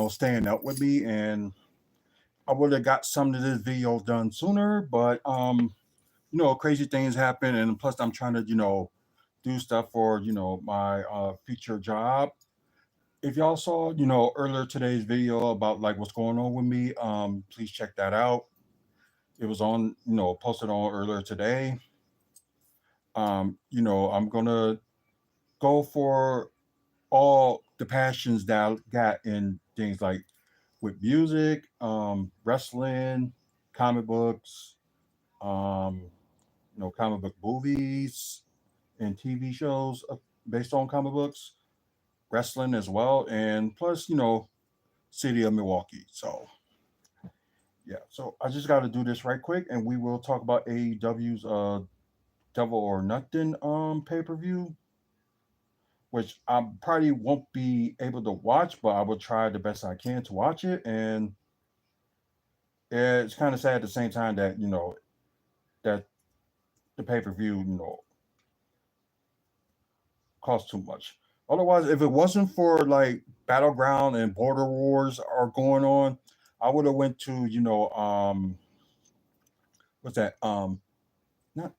staying up with me, and I would have got some of this video done sooner, but crazy things happen, and plus I'm trying to do stuff for my future job. If y'all saw earlier today's video about like what's going on with me, please check that out. It was on posted on earlier today. I'm gonna go for all the passions that I got in things like with music, wrestling, comic books, um, comic book movies and TV shows based on comic books, wrestling as well, and plus, city of Milwaukee. So yeah, so I just got to do this right quick, and we will talk about AEW's Devil or Nothing pay per view, which I probably won't be able to watch, but I will try the best I can to watch it. And it's kind of sad at the same time that that the pay per view costs too much. Otherwise, if it wasn't for like Battleground and Border Wars are going on, I would have went to what's that not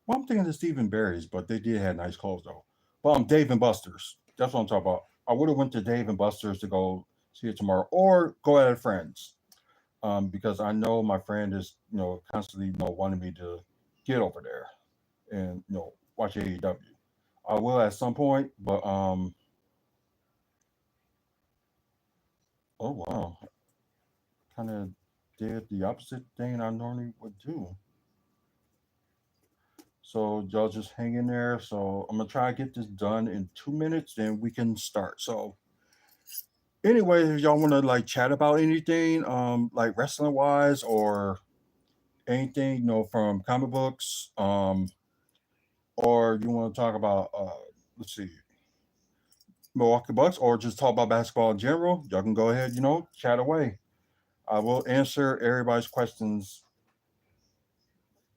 well, I'm thinking of Stephen Barry's, but they did have nice clothes though. But Dave and Buster's. That's what I'm talking about. I would have went to Dave and Buster's to go see it tomorrow, or go at a friend's, because I know my friend is constantly wanting me to get over there and watch AEW. I will at some point, but oh wow, kind of did the opposite thing I normally would do. So y'all just hang in there. So I'm gonna try to get this done in 2 minutes, then we can start. So anyway, if y'all wanna like chat about anything, like wrestling wise or anything, from comic books, or you want to talk about let's see, Milwaukee Bucks, or just talk about basketball in general, y'all can go ahead, chat away. I will answer everybody's questions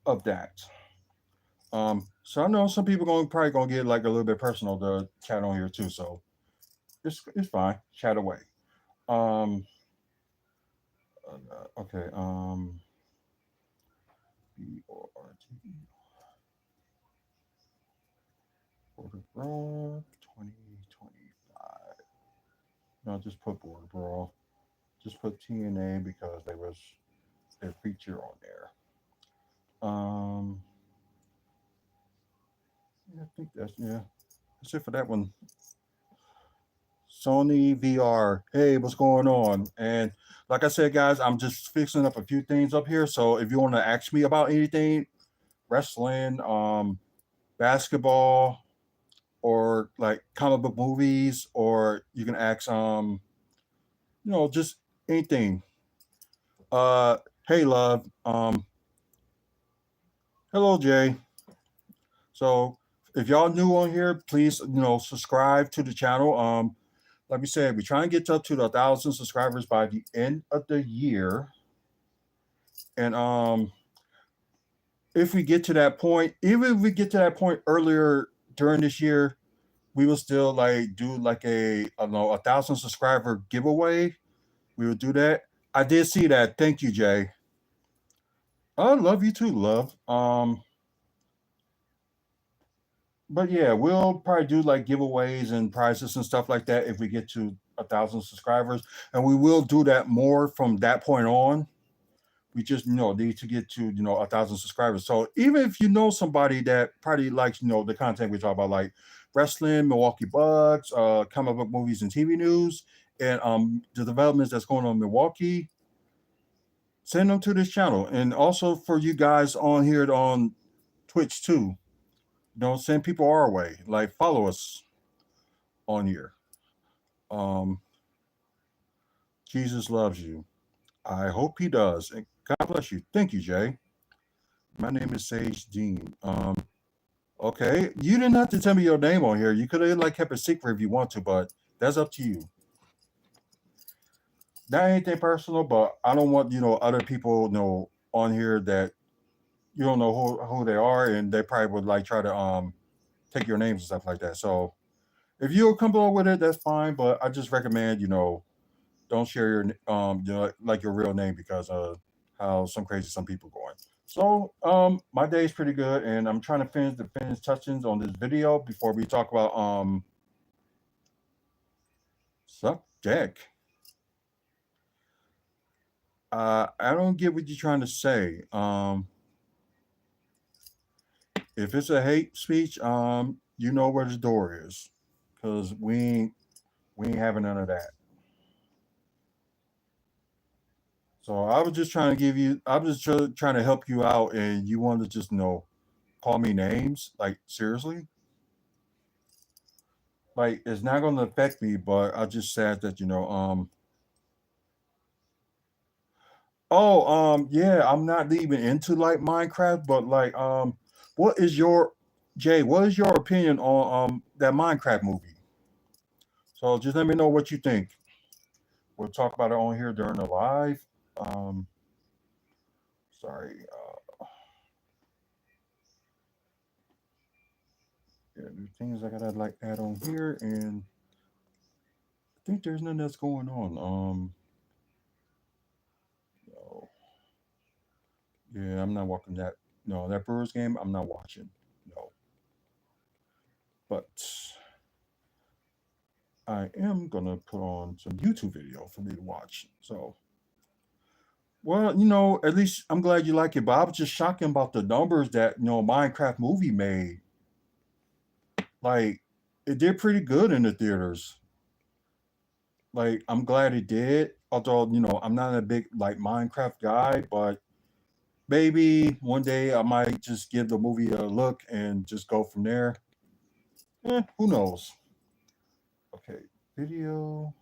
of that. So I know some people going probably gonna get like a little bit personal to chat on here too. So it's fine. Chat away. Um, okay. BORT Border Brawl 2025. No, just put Border Brawl. Just put TNA because they was their feature on there. Yeah, I think that's it for that one. Sony VR. Hey, what's going on? And like I said, guys, I'm just fixing up a few things up here. So if you want to ask me about anything, wrestling, basketball, or like comic book movies, or you can ask just anything. Uh hey love. Hello Jay. So if y'all new on here, please, subscribe to the channel. Like we said, we're trying to get up to 1,000 subscribers by the end of the year. And if we get to that point, even if we get to that point earlier during this year, we will still like do like I don't know, 1,000 subscriber giveaway. We will do that. I did see that. Thank you, Jay. I love you too, love. But yeah, we'll probably do like giveaways and prizes and stuff like that if we get to 1,000 subscribers, and we will do that more from that point on. We just need to get to 1,000 subscribers. So even if you know somebody that probably likes the content we talk about, like wrestling, Milwaukee Bucks, comic book movies and TV news, and the developments that's going on in Milwaukee, send them to this channel. And also for you guys on here on Twitch too, send people our way. Like follow us on here. Um, Jesus loves you. I hope he does. And God bless you. Thank you, Jay. My name is Sage Dean. Okay. You didn't have to tell me your name on here. You could have like kept it secret if you want to, but that's up to you. Not anything personal, but I don't want, other people on here that you don't know who they are, and they probably would like try to take your names and stuff like that. So if you're comfortable with it, that's fine. But I just recommend, don't share your like your real name because how some crazy some people going. So my day is pretty good, and I'm trying to finish touchings on this video before we talk about subject. I don't get what you're trying to say. If it's a hate speech, you know where the door is, because we ain't having none of that. So I was just trying to give you, I was just trying to help you out, and you wanted to just call me names. Like seriously, like it's not going to affect me, but I just said that Oh, yeah, I'm not even into like Minecraft, but like, what is your Jay? What is your opinion on that Minecraft movie? So just let me know what you think. We'll talk about it on here during the live. Um, sorry, yeah, the things I gotta like add on here, and I think there's nothing that's going on. No, yeah, I'm not watching that. No, that Brewers game, I'm not watching. No, but I am gonna put on some YouTube video for me to watch. So, well, at least I'm glad you like it. But I was just shocking about the numbers that Minecraft movie made. Like, it did pretty good in the theaters. Like, I'm glad it did. Although I'm not a big like Minecraft guy, but maybe one day I might just give the movie a look and just go from there. Who knows? Okay, video.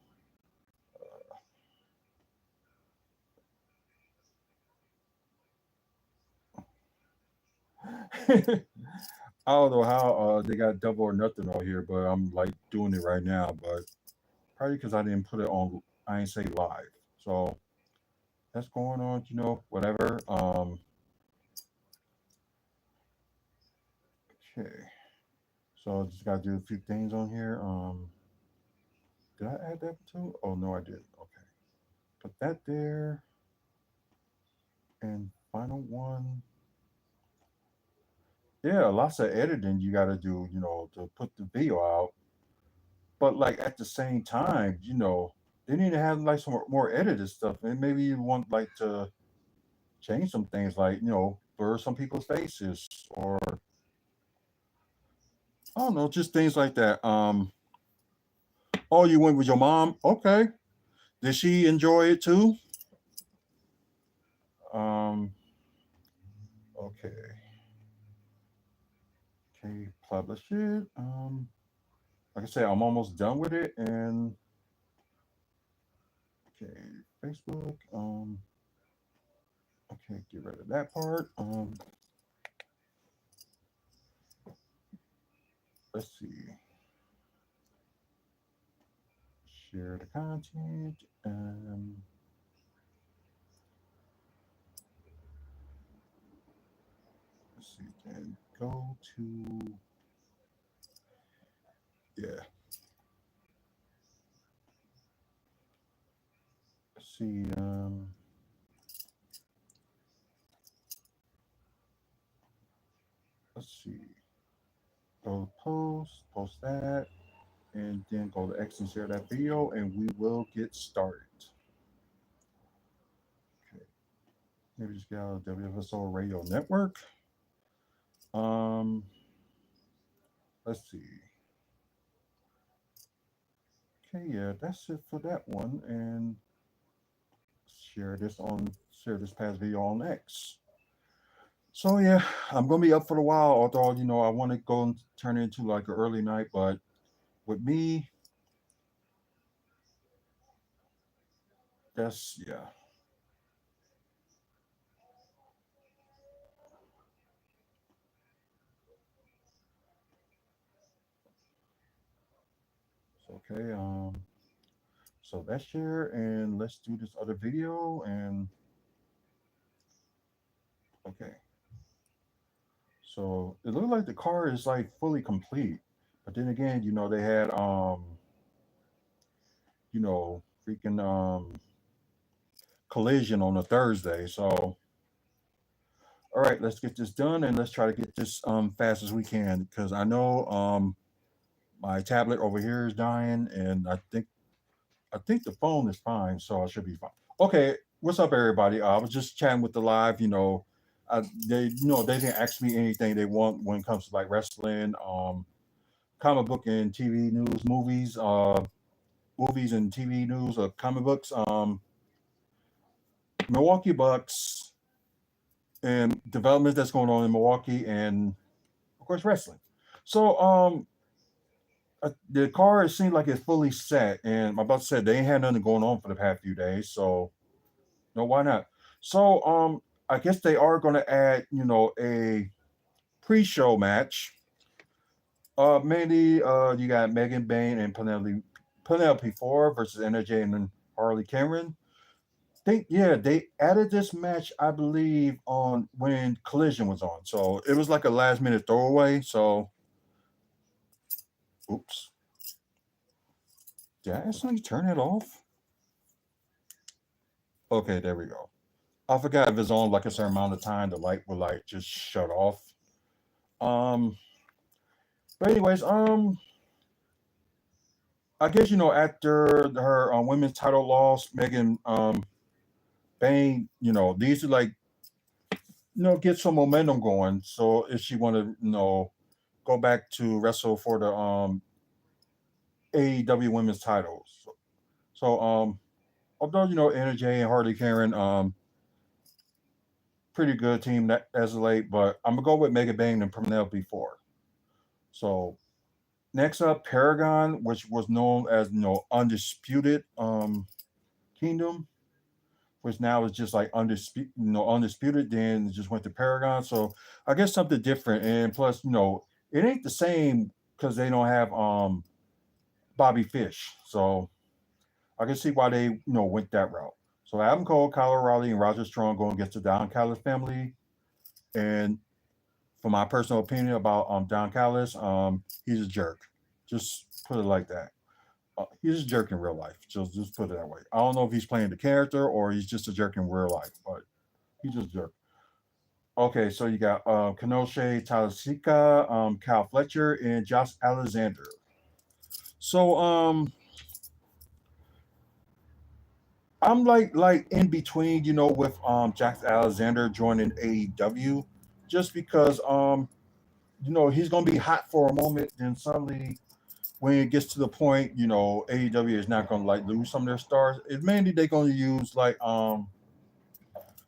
I don't know how they got double or nothing on here, but I'm like doing it right now. But probably because I didn't put it on, I ain't say live. So that's going on, whatever. Okay. So I just gotta do a few things on here. Did I add that too? Oh no, I did. Okay. Put that there. And final one. Yeah, lots of editing you gotta do, to put the video out. But like at the same time, they need to have like some more edited stuff. And maybe you want like to change some things like, blur some people's faces or I don't know, just things like that. Oh, you went with your mom? Okay. Did she enjoy it too? Um, okay. Okay, publish it. Like I said, I'm almost done with it. And okay, Facebook. Okay, get rid of that part. Let's see. Share the content. Let's see. Then go to yeah. Let's see. Let's see. Go to post that, and then go to X and share that video, and we will get started. Okay. Maybe just get out of WFSO Radio Network. Um, let's see. Okay, yeah, that's it for that one. And share this past video on X. So yeah, I'm gonna be up for a while. Although I want to go and turn it into like an early night, but with me, that's yeah. It's okay. So that's share, and let's do this other video. And okay, so it looked like the car is like fully complete, but then again, they had you know freaking Collision on a Thursday. So all right, let's get this done and let's try to get this fast as we can because I know my tablet over here is dying and I think the phone is fine, so I should be fine. Okay, what's up, everybody? I was just chatting with the live. They didn't ask me anything they want when it comes to like wrestling, comic book and TV news, movies and TV news, comic books, Milwaukee Bucks, and developments that's going on in Milwaukee, and of course wrestling. So the car it seems like it's fully set, and my brother said they ain't had nothing going on for the past few days, so no, why not? So I guess they are going to add, a pre-show match. Mainly, you got Megan Bain and Penelope Ford versus NJ and then Harley Cameron. They added this match, I believe, on when Collision was on. So it was like a last minute throwaway. So, oops, did I accidentally turn it off? Okay, there we go. I forgot if it's on like a certain amount of time, the light will like just shut off. Um, but anyways, I guess after her women's title loss, Megan Bain, these are like get some momentum going. So if she want to go back to wrestle for the AEW women's titles, so although NJ and Harley Karen pretty good team that as of late, but I'm gonna go with Megan Bain and Penelope Ford. So next up, Paragon, which was known as Undisputed Kingdom, which now is just like undisputed. Then it just went to Paragon. So I guess something different, and plus, it ain't the same because they don't have Bobby Fish. So I can see why they went that route. So Adam Cole, Kyle O'Reilly, and Roger Strong going against the Don Callis family. And for my personal opinion about Don Callis, he's a jerk. Just put it like that. He's a jerk in real life. Just put it that way. I don't know if he's playing the character or he's just a jerk in real life, but he's just a jerk. Okay, so you got Kenosha Talasika, Kyle Fletcher, and Josh Alexander. So I'm like in between, with Jack Alexander joining AEW, just because he's gonna be hot for a moment, then suddenly when it gets to the point, AEW is not gonna like lose some of their stars. It's mainly they're gonna use like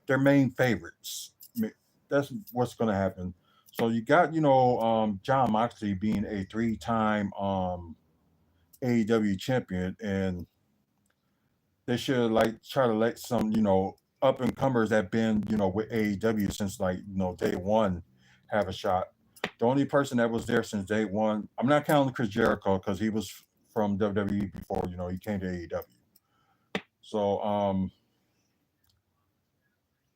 their main favorites. That's what's gonna happen. So you got John Moxley being a three-time AEW champion, and they should like try to let some up and comers that been with AEW since like day one have a shot. The only person that was there since day one, I'm not counting Chris Jericho because he was from WWE before he came to AEW. So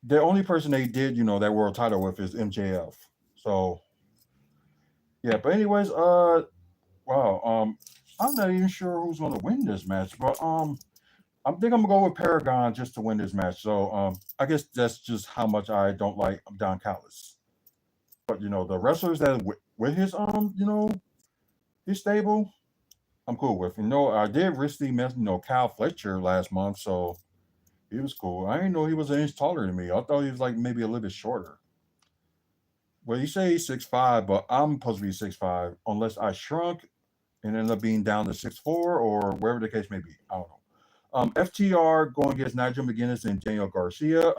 the only person they did that world title with is MJF. So yeah, but anyways, wow, I'm not even sure who's gonna win this match, but I think I'm gonna go with Paragon just to win this match. So I guess that's just how much I don't like Don Callis. But the wrestlers that with his his stable, I'm cool with. I did recently met Kyle Fletcher last month, so he was cool. I didn't know he was an inch taller than me. I thought he was like maybe a little bit shorter. Well, you say he's 6'5", but I'm supposed to be 6'5", unless I shrunk and ended up being down to 6'4", or wherever the case may be. I don't know. FTR going against Nigel McGuinness and Daniel Garcia.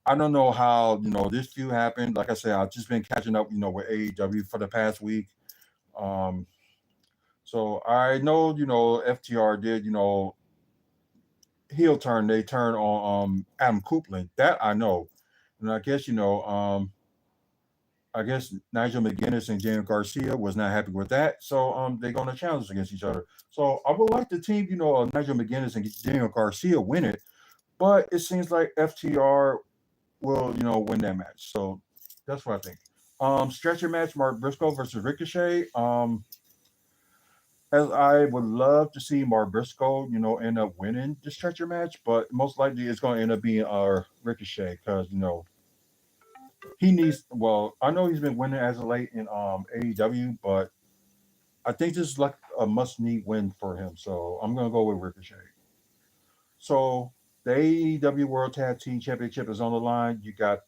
I don't know how this feud happened. Like I said, I've just been catching up with AEW for the past week. So I know FTR did heel turn. They turned on Adam Copeland. That I know, and I guess I guess Nigel McGuinness and Daniel Garcia was not happy with that. So they're going to challenge against each other. So I would like the team, Nigel McGuinness and Daniel Garcia win it, but it seems like FTR will, win that match. So that's what I think. Stretcher match: Mark Briscoe versus Ricochet. As I would love to see Mark Briscoe, end up winning the stretcher match, but most likely it's going to end up being Ricochet because he needs. Well, I know he's been winning as of late in AEW, but I think this is like a must need win for him. So I'm gonna go with Ricochet. So the AEW World Tag Team Championship is on the line. You got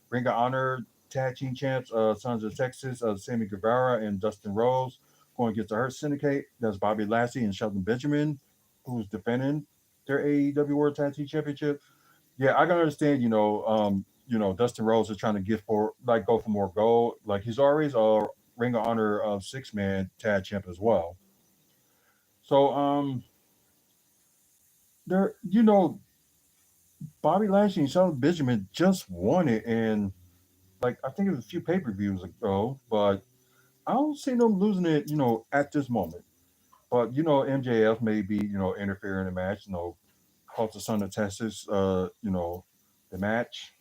Ring of Honor Tag Team Champs, Sons of Texas, Sammy Guevara and Dustin Rose going against the Hurt Syndicate. That's Bobby Lashley and Shelton Benjamin, who's defending their AEW World Tag Team Championship. Yeah, I can understand. Dustin Rose is trying to get for like go for more gold. Like he's always a Ring of Honor 6-man tag champ as well. So there, Bobby Lashley and Shelton Benjamin just won it, and like I think it was a few pay-per-views ago, but I don't see them losing it. At this moment. But MJF may be interfering in the match. Cause the son of Texas. The match.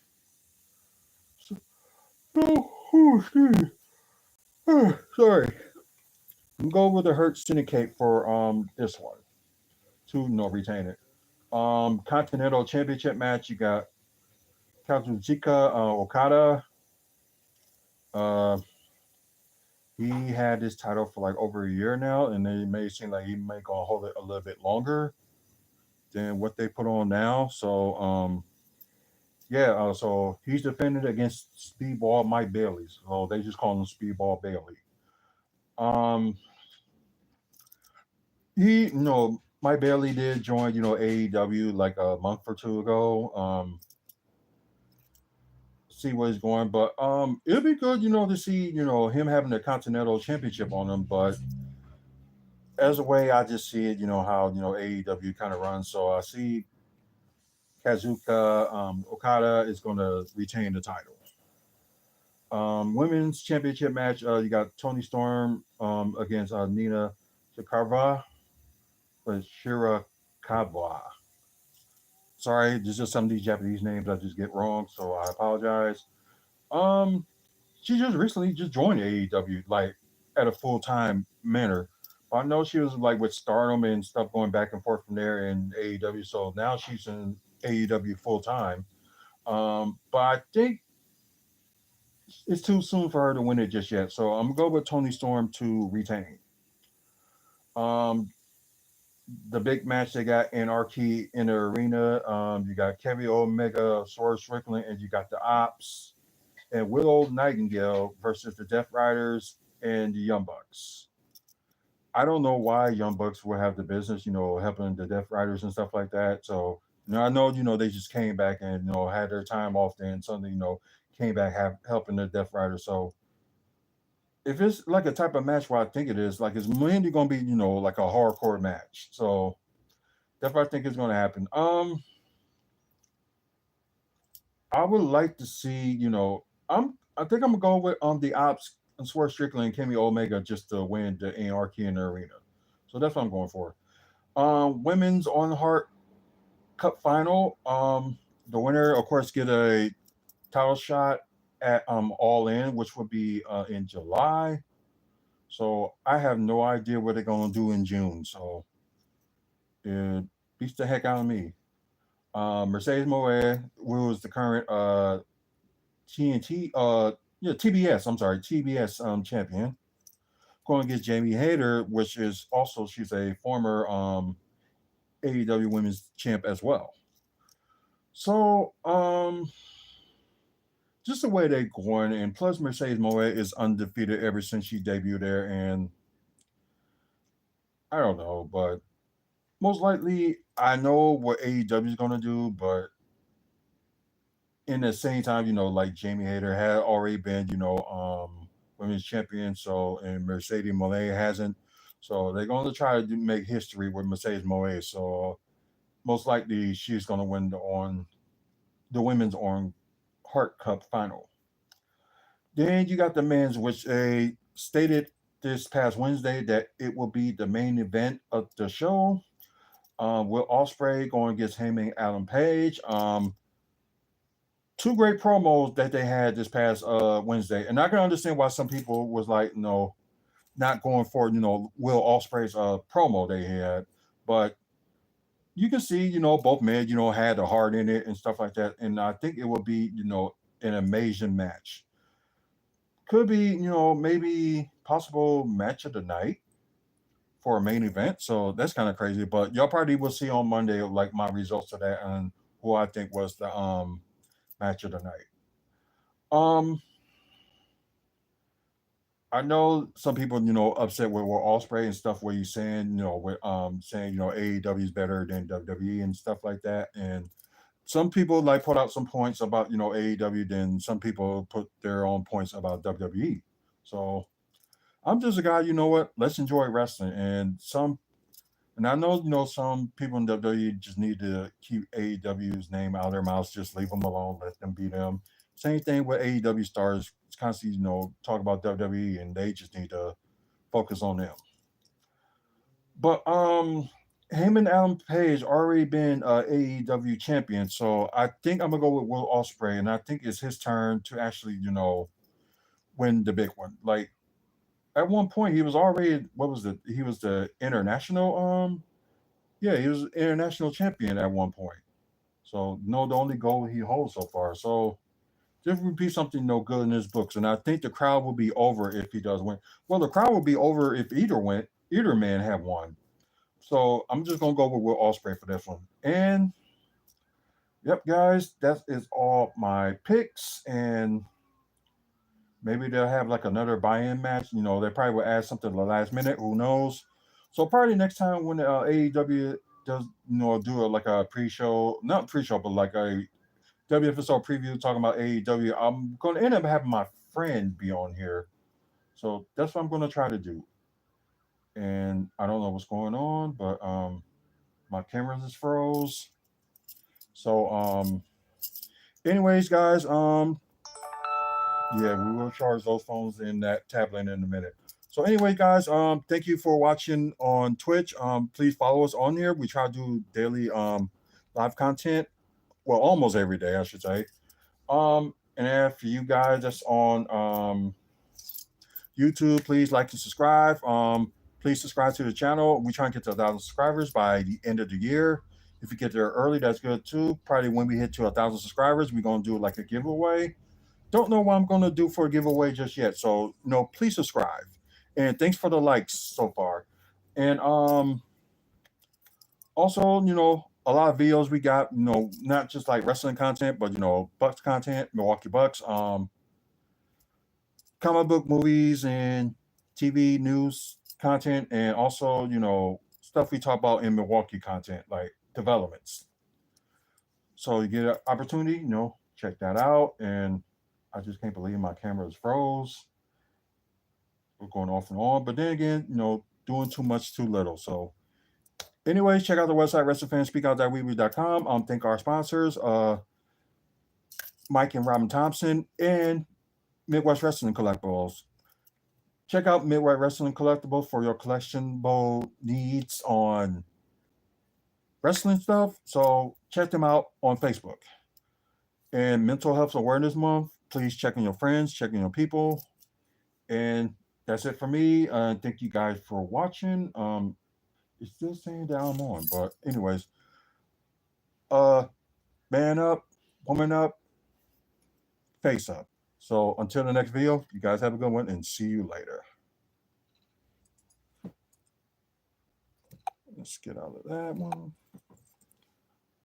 So, excuse me. Sorry. I'm going with the Hurt Syndicate for this one to retain it. Continental Championship match. You got Kazuchika Okada. Uh, he had this title for like over a year now, and they may seem like he may gonna hold it a little bit longer than what they put on now. So yeah, so he's defended against Speedball Mike Bailey. So they just call him Speedball Bailey. Um, Mike Bailey did join AEW like a month or two ago. See where he's going, but it'll be good to see him having the Continental Championship on him. But as a way I just see it, how AEW kind of runs. So I see Kazuka Okada is going to retain the title. Women's championship match. You got Tony Storm against Nina Shirakawa. Shirakawa. Sorry, there's just some of these Japanese names I just get wrong, so I apologize. Um, she just recently just joined AEW like at a full time manner. I know she was like with Stardom and stuff going back and forth from there in AEW. So now she's in AEW full time. But I think it's too soon for her to win it just yet. So I'm gonna go with Tony Storm to retain. Um, the big match they got Anarchy in the arena. You got Kevin Omega, Swerve Strickland, and you got the Ops and Willow Nightingale versus the Death Riders and the Young Bucks. I don't know why Young Bucks will have the business, helping the Death Riders and stuff like that. So, I know, they just came back and, had their time off then suddenly, came back helping the Death Riders. So if it's like a type of match where I think it is, like it's mainly gonna be, like a hardcore match. So that's what I think is gonna happen. I would like to see, I think I'm gonna go with the Ops and Swerve Strickland and Kenny Omega just to win the Anarchy in the arena. So that's what I'm going for. Women's on Heart Cup final. The winner, of course, get a title shot at All In, which would be in July. So I have no idea what they're gonna do in June. So it beats the heck out of me. Mercedes Moe, who is the current TNT, TBS. I'm sorry, TBS champion, going against Jamie Hayter, which is also she's a former AEW Women's Champ as well. So just the way they're going, and plus Mercedes Moe is undefeated ever since she debuted there, and I don't know, but most likely I know what AEW is gonna do, but in the same time, like Jamie Hayter had already been, women's champion, so and Mercedes Moe hasn't. So they're gonna try to make history with Mercedes Moe. So most likely she's gonna win the women's on Heart Cup final. Then you got the men's, which they stated this past Wednesday that it will be the main event of the show. Will Ospreay going against Heyman Adam Page. Two great promos that they had this past Wednesday, and I can understand why some people was like, no, not going for Will Ospreay's promo they had, but you can see both men had a heart in it and stuff like that, and I think it would be an amazing match. Could be maybe possible match of the night for a main event. So that's kind of crazy, but y'all probably will see on Monday like my results of that and who I think was the match of the night. Um, I know some people, upset with Osprey and stuff where you saying, with saying, AEW is better than WWE and stuff like that. And some people like put out some points about, AEW, then some people put their own points about WWE. So I'm just a guy, what? Let's enjoy wrestling. And I know, some people in WWE just need to keep AEW's name out of their mouths, just leave them alone, let them be them. Same thing with AEW stars. It's constantly, talk about WWE and they just need to focus on them. But him and Adam Page already been AEW champion, so I think I'm gonna go with Will Ospreay, and I think it's his turn to actually, win the big one. Like at one point, he was already what was it? He was the international yeah, he was international champion at one point. So no, the only goal he holds so far. So there would be something no good in his books, and I think the crowd will be over if he does win. Well, the crowd will be over if either man have won. So I'm just gonna go with Will Ospreay for this one. And yep, guys, that is all my picks. And maybe they'll have like another buy-in match. They probably will add something to the last minute. Who knows? So probably next time when AEW does, do like a pre-show, not pre-show, but like a WFSO preview talking about AEW, I'm going to end up having my friend be on here. So that's what I'm going to try to do. And I don't know what's going on, but my camera just froze. So anyways, guys, yeah, we will charge those phones in that tablet in a minute. So anyway, guys, thank you for watching on Twitch. Please follow us on here. We try to do daily live content. Well, almost every day, I should say. And then for you guys that's on YouTube, please like and subscribe. Please subscribe to the channel. We try and get to 1,000 subscribers by the end of the year. If you get there early, that's good too. Probably when we hit to 1,000 subscribers, we're gonna do like a giveaway. Don't know what I'm gonna do for a giveaway just yet. So please subscribe. And thanks for the likes so far. And also, a lot of videos we got, not just like wrestling content, but Bucks content, Milwaukee Bucks, comic book movies and TV news content, and also, stuff we talk about in Milwaukee content, like developments. So you get an opportunity, check that out. And I just can't believe my camera is froze. We're going off and on. But then again, doing too much too little. So anyways, check out the website, WrestleFansSpeakOut.weebly.com. Thank our sponsors, Mike and Robin Thompson, and Midwest Wrestling Collectibles. Check out Midwest Wrestling Collectibles for your collectible needs on wrestling stuff. So check them out on Facebook. And Mental Health Awareness Month, please check on your friends, check on your people. And that's it for me. Thank you guys for watching. It's still saying that I'm on, but anyways, man up, woman up, face up. So until the next video, you guys have a good one and see you later. Let's get out of that one.